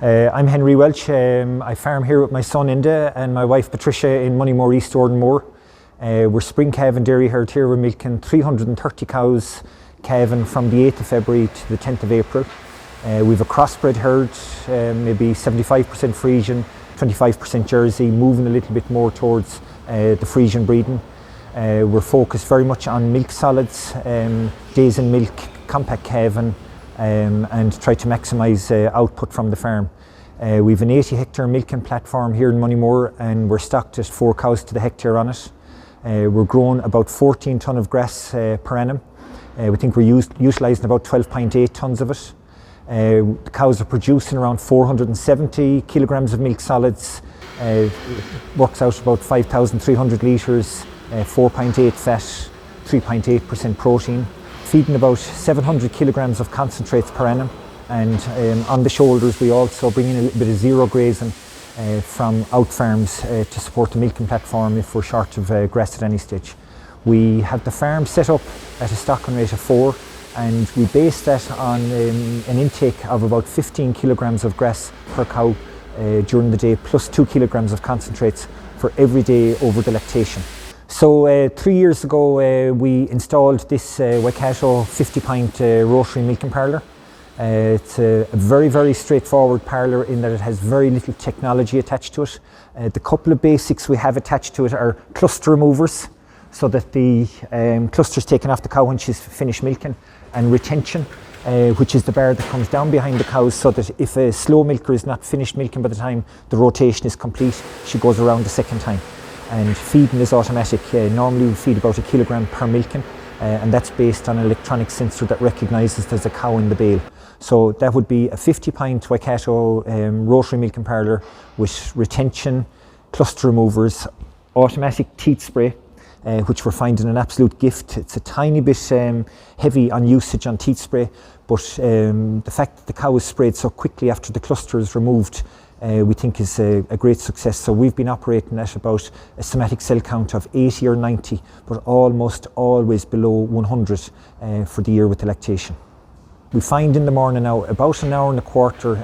I'm Henry Welsh. I farm here with my son Enda and my wife Patricia in Moneymore East Ordenmore. We're spring calving dairy herd here. We're milking 330 cows calving from the 8th of February to the 10th of April. We've a crossbred herd, maybe 75% Frisian, 25% Jersey, moving a little bit more towards the Frisian breeding. We're focused very much on milk solids, days in milk, compact calving, and try to maximise output from the farm. We've an 80 hectare milking platform here in Moneymore, and we're stocked at 4 cows to the hectare on it. We're growing about 14 tonne of grass per annum. We think we're utilising about 12.8 tonnes of it. The cows are producing around 470 kilograms of milk solids. Works out about 5,300 litres, 4.8 fat, 3.8% protein. Feeding about 700 kilograms of concentrates per annum, and on the shoulders we also bring in a little bit of zero grazing from out farms to support the milking platform if we're short of grass at any stage. We have the farm set up at a stocking rate of 4, and we base that on an intake of about 15 kilograms of grass per cow during the day, plus 2 kilograms of concentrates for every day over the lactation. So 3 years ago we installed this Waikato 50-pint rotary milking parlor. It's a very, very straightforward parlor in that it has very little technology attached to it. The couple of basics we have attached to it are cluster removers, so that the cluster's taken off the cow when she's finished milking, and retention, which is the bar that comes down behind the cows, so that if a slow milker is not finished milking by the time the rotation is complete, she goes around the second time. And feeding is automatic. Normally we feed about 1 kilogram per milking, and that's based on an electronic sensor that recognises there's a cow in the bale. So that would be a 50-pint Waikato rotary milking parlour with retention, cluster removers, automatic teat spray, which we're finding an absolute gift. It's a tiny bit heavy on usage on teat spray, but the fact that the cow is sprayed so quickly after the cluster is removed we think is a great success. So we've been operating at about a somatic cell count of 80 or 90, but almost always below 100 for the year with the lactation. We find in the morning now about an hour and a quarter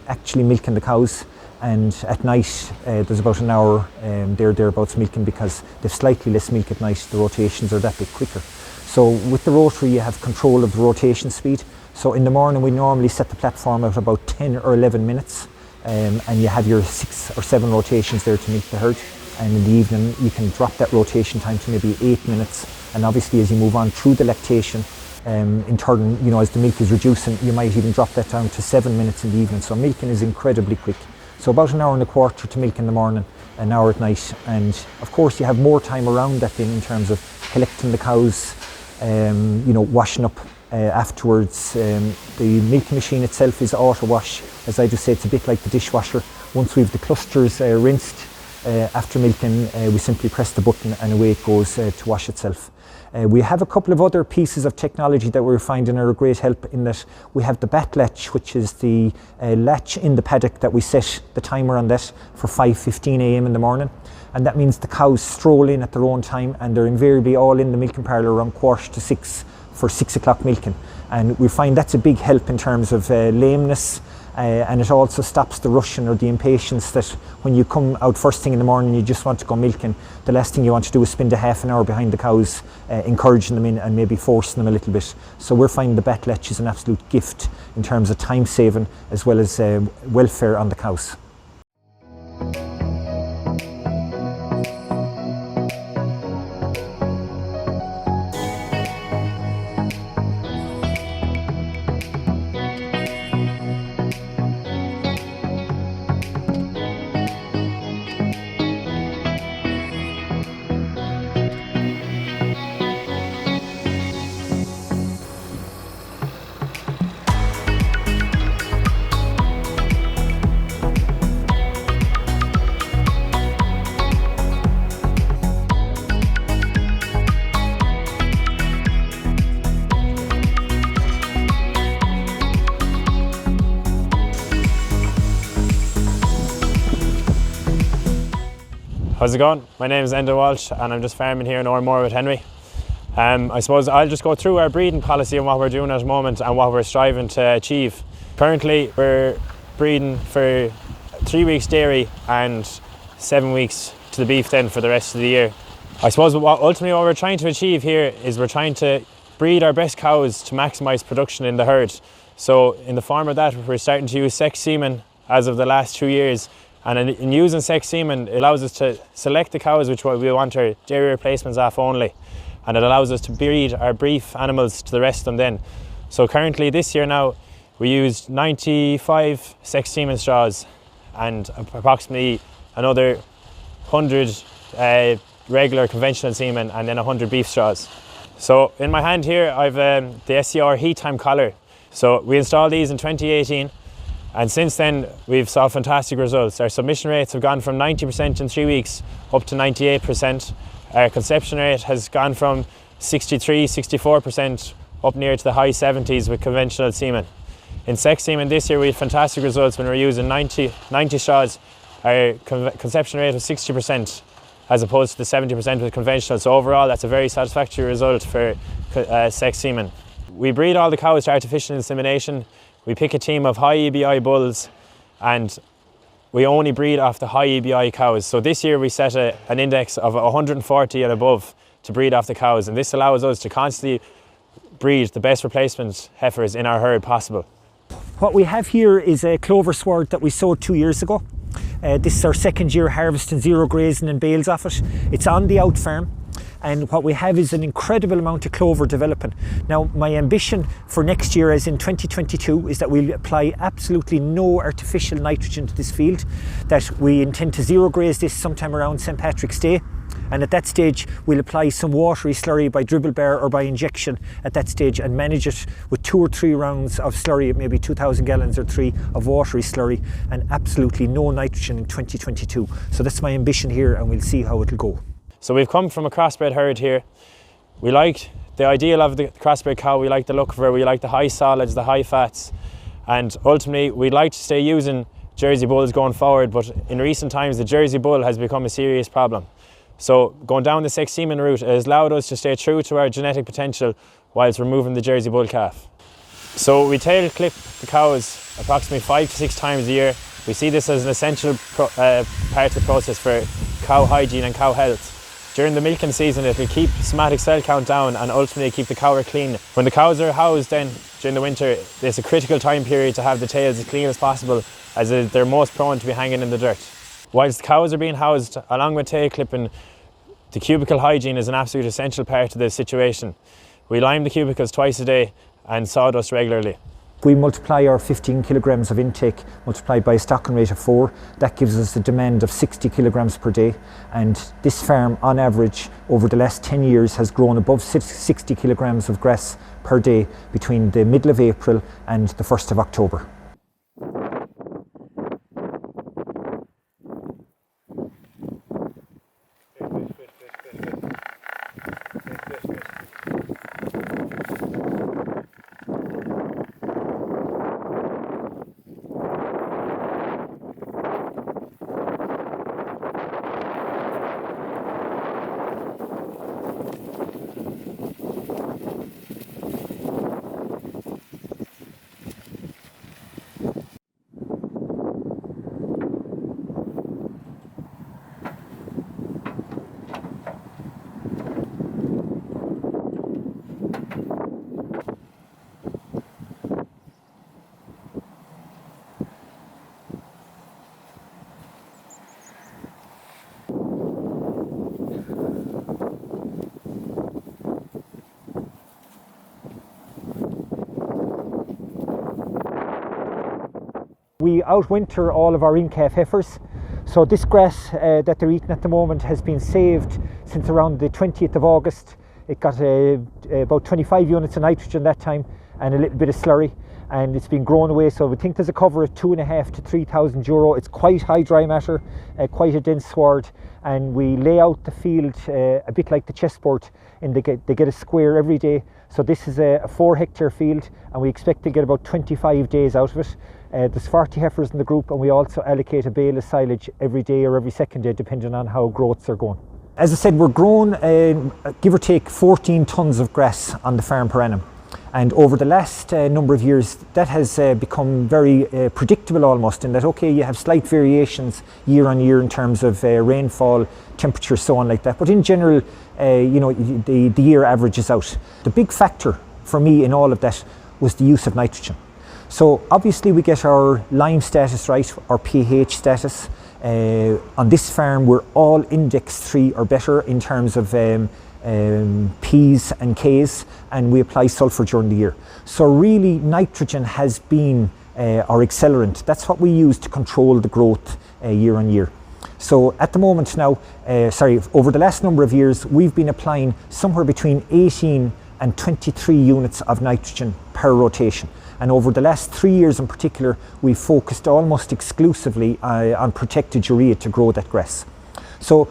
actually milking the cows, and at night there's about an hour thereabouts milking, because they've slightly less milk at night. The rotations are that bit quicker. So with the rotary you have control of the rotation speed. So in the morning we normally set the platform at about 10 or 11 minutes. And you have your 6 or 7 rotations there to milk the herd, and in the evening you can drop that rotation time to maybe 8 minutes, and obviously as you move on through the lactation in turn, as the milk is reducing, you might even drop that down to 7 minutes in the evening. So milking is incredibly quick. So about an hour and a quarter to milk in the morning, an hour at night, and of course you have more time around that then in terms of collecting the cows, washing up afterwards. The milking machine itself is auto wash. As I just say, it's a bit like the dishwasher. Once we've the clusters rinsed after milking, we simply press the button and away it goes to wash itself. We have a couple of other pieces of technology that we're finding are a great help, in that we have the bat latch, which is the latch in the paddock that we set the timer on that for 5:15 a.m. in the morning. And that means the cows stroll in at their own time, and they're invariably all in the milking parlour around 5:45 for 6 o'clock milking. And we find that's a big help in terms of lameness, and it also stops the rushing or the impatience that when you come out first thing in the morning you just want to go milking, the last thing you want to do is spend a half an hour behind the cows encouraging them in and maybe forcing them a little bit. So we're finding the bat latch is an absolute gift in terms of time saving as well as welfare on the cows. How's it going? My name is Enda Walsh and I'm just farming here in Ordenmore with Henry. I suppose I'll just go through our breeding policy and what we're doing at the moment and what we're striving to achieve. Currently we're breeding for 3 weeks dairy and 7 weeks to the beef then for the rest of the year. I suppose ultimately what we're trying to achieve here is we're trying to breed our best cows to maximise production in the herd. So in the form of that, we're starting to use sex semen as of the last 2 years. And in using sex semen, it allows us to select the cows which we want our dairy replacements off only. And it allows us to breed our beef animals to the rest of them then. So currently this year now, we used 95 sex semen straws and approximately another 100 regular conventional semen and then 100 beef straws. So in my hand here, I've the SCR heat time collar. So we installed these in 2018. And since then, we've saw fantastic results. Our submission rates have gone from 90% in 3 weeks up to 98%. Our conception rate has gone from 63, 64% up near to the high 70s with conventional semen. In sex semen this year, we had fantastic results when we were using 90 straws. Our conception rate was 60% as opposed to the 70% with conventional. So overall, that's a very satisfactory result for sex semen. We breed all the cows to artificial insemination. We pick a team of high EBI bulls and we only breed off the high EBI cows. So this year we set an index of 140 and above to breed off the cows, and this allows us to constantly breed the best replacement heifers in our herd possible. What we have here is a clover sward that we sowed 2 years ago. This is our second year harvesting zero grazing and bales off it. It's on the out farm. And what we have is an incredible amount of clover developing. Now, my ambition for next year, as in 2022, is that we'll apply absolutely no artificial nitrogen to this field, that we intend to zero graze this sometime around St. Patrick's Day. And at that stage, we'll apply some watery slurry by dribble bar or by injection at that stage and manage it with 2 or 3 rounds of slurry, maybe 2,000 gallons or 3 of watery slurry, and absolutely no nitrogen in 2022. So that's my ambition here, and we'll see how it'll go. So we've come from a crossbred herd here. We like the ideal of the crossbred cow, we like the look of her, we like the high solids, the high fats, and ultimately we'd like to stay using Jersey bulls going forward, but in recent times the Jersey bull has become a serious problem. So going down the sex semen route has allowed us to stay true to our genetic potential whilst removing the Jersey bull calf. So we tail clip the cows approximately 5 to 6 times a year. We see this as an essential part of the process for cow hygiene and cow health. During the milking season, it will keep somatic cell count down and ultimately keep the cow clean. When the cows are housed then during the winter, it's a critical time period to have the tails as clean as possible, as they're most prone to be hanging in the dirt. Whilst the cows are being housed, along with tail clipping, the cubicle hygiene is an absolute essential part of the situation. We lime the cubicles twice a day and sawdust regularly. We multiply our 15 kilograms of intake multiplied by a stocking rate of 4. That gives us a demand of 60 kilograms per day. And this farm, on average, over the last 10 years, has grown above 60 kilograms of grass per day between the middle of April and the 1st of October. We outwinter all of our in-calf heifers. So this grass that they're eating at the moment has been saved since around the 20th of August. It got about 25 units of nitrogen that time and a little bit of slurry, and it's been grown away. So we think there's a cover of €2,500 to €3,000. It's quite high dry matter, quite a dense sward, and we lay out the field a bit like the chessboard, and they get a square every day. So this is a 4-hectare field, and we expect to get about 25 days out of it. There's 40 heifers in the group, and we also allocate a bale of silage every day or every second day, depending on how growths are going. As I said, we're growing give or take 14 tonnes of grass on the farm per annum, And over the last number of years, that has become very predictable almost, in that, okay, you have slight variations year on year in terms of rainfall, temperature, so on like that. But in general, the year averages out. The big factor for me in all of that was the use of nitrogen. So obviously we get our lime status right, our pH status. On this farm, we're all index 3 or better in terms of P's and K's, and we apply sulphur during the year. So really nitrogen has been our accelerant. That's what we use to control the growth year on year. So at the moment now, over the last number of years, we've been applying somewhere between 18 and 23 units of nitrogen per rotation. And over the last 3 years in particular, we've focused almost exclusively on protected urea to grow that grass. So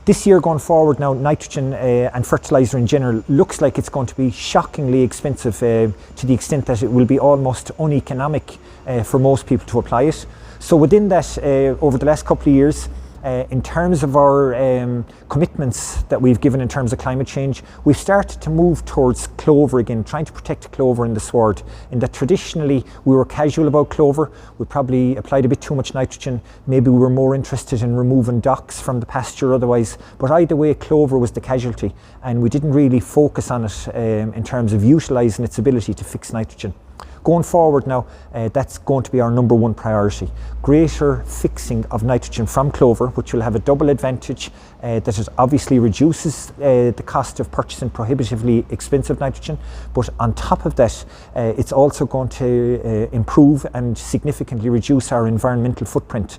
this year going forward now, nitrogen and fertiliser in general looks like it's going to be shockingly expensive to the extent that it will be almost uneconomic for most people to apply it. So within that, over the last couple of years, in terms of our commitments that we've given in terms of climate change, we've started to move towards clover again, trying to protect clover in the sward. In that traditionally we were casual about clover, we probably applied a bit too much nitrogen, maybe we were more interested in removing docks from the pasture otherwise, but either way clover was the casualty, and we didn't really focus on it in terms of utilising its ability to fix nitrogen. Going forward now, that's going to be our number one priority. Greater fixing of nitrogen from clover, which will have a double advantage, that it obviously reduces the cost of purchasing prohibitively expensive nitrogen, but on top of that, it's also going to improve and significantly reduce our environmental footprint,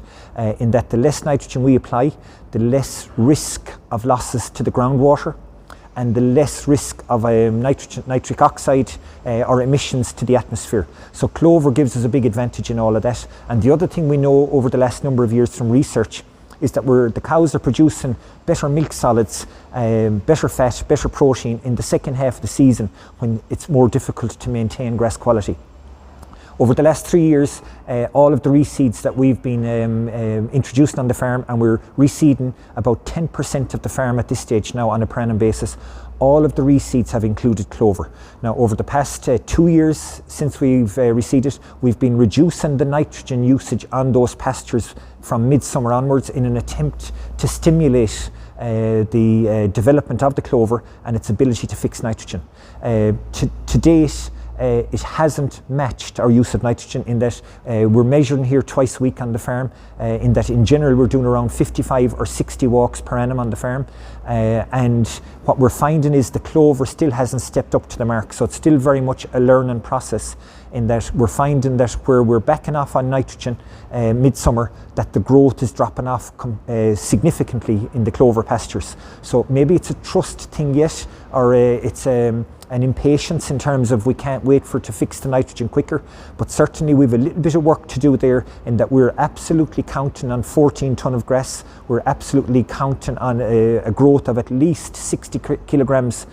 in that the less nitrogen we apply, the less risk of losses to the groundwater, and the less risk of nitric oxide or emissions to the atmosphere. So clover gives us a big advantage in all of that. And the other thing we know over the last number of years from research is that the cows are producing better milk solids, better fat, better protein in the second half of the season when it's more difficult to maintain grass quality. Over the last 3 years, all of the reseeds that we've been introducing on the farm, and we're reseeding about 10% of the farm at this stage now on a per annum basis, all of the reseeds have included clover. Now over the past 2 years since we've reseeded, we've been reducing the nitrogen usage on those pastures from midsummer onwards in an attempt to stimulate the development of the clover and its ability to fix nitrogen. To date, it hasn't matched our use of nitrogen, in that we're measuring here twice a week on the farm, in that in general we're doing around 55 or 60 walks per annum on the farm, and what we're finding is the clover still hasn't stepped up to the mark, so it's still very much a learning process, in that we're finding that where we're backing off on nitrogen midsummer, that the growth is dropping off significantly in the clover pastures. So maybe it's a trust thing yet, or it's an impatience in terms of we can't wait for it to fix the nitrogen quicker, but certainly we've a little bit of work to do there, in that we're absolutely counting on 14 tonne of grass. We're absolutely counting on a growth of at least 60 kilograms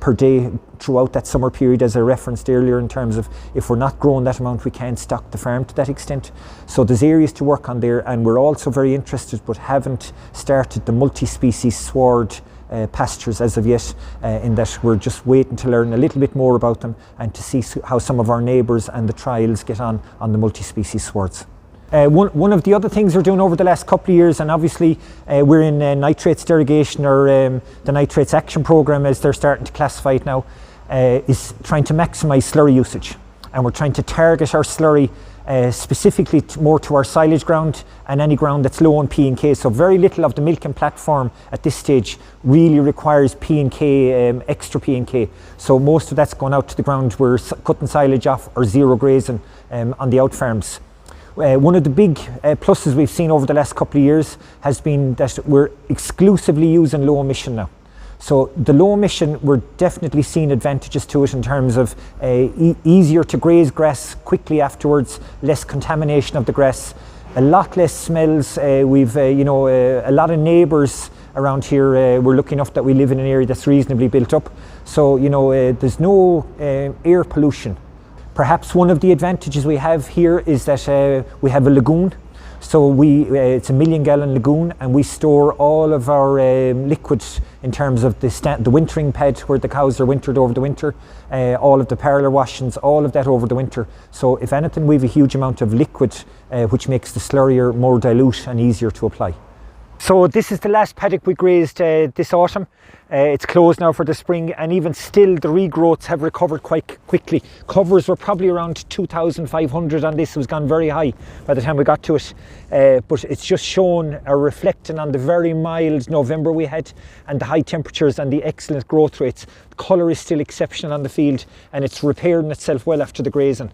per day throughout that summer period, as I referenced earlier, in terms of if we're not growing that amount, we can't stock the farm to that extent. So there's areas to work on there, and we're also very interested but haven't started the multi-species sward pastures as of yet, in that we're just waiting to learn a little bit more about them and to see how some of our neighbours and the trials get on the multi-species swards. One of the other things we're doing over the last couple of years, and obviously we're in nitrates derogation, or the nitrates action programme as they're starting to classify it now, is trying to maximise slurry usage, and we're trying to target our slurry specifically more to our silage ground and any ground that's low on P and K. So very little of the milking platform at this stage really requires P and K, extra P and K. So most of that's going out to the ground. We're cutting silage off or zero grazing on the out farms. One of the big pluses we've seen over the last couple of years has been that we're exclusively using low emission now. So the low emission, we're definitely seeing advantages to it in terms of easier to graze grass quickly afterwards, less contamination of the grass, a lot less smells. We've a lot of neighbours around here. We're lucky enough that we live in an area that's reasonably built up, so there's no air pollution. Perhaps one of the advantages we have here is that we have a lagoon. So it's a 1 million gallon lagoon, and we store all of our liquid in terms of the wintering pad where the cows are wintered over the winter, all of the parlor washings, all of that over the winter. So if anything, we have a huge amount of liquid which makes the slurrier more dilute and easier to apply. So this is the last paddock we grazed this autumn. It's closed now for the spring, and even still the regrowths have recovered quite quickly. Covers were probably around 2,500 on this. It was gone very high by the time we got to it, but it's just shown or reflecting on the very mild November we had and the high temperatures and the excellent growth rates. The colour is still exceptional on the field, and it's repairing itself well after the grazing.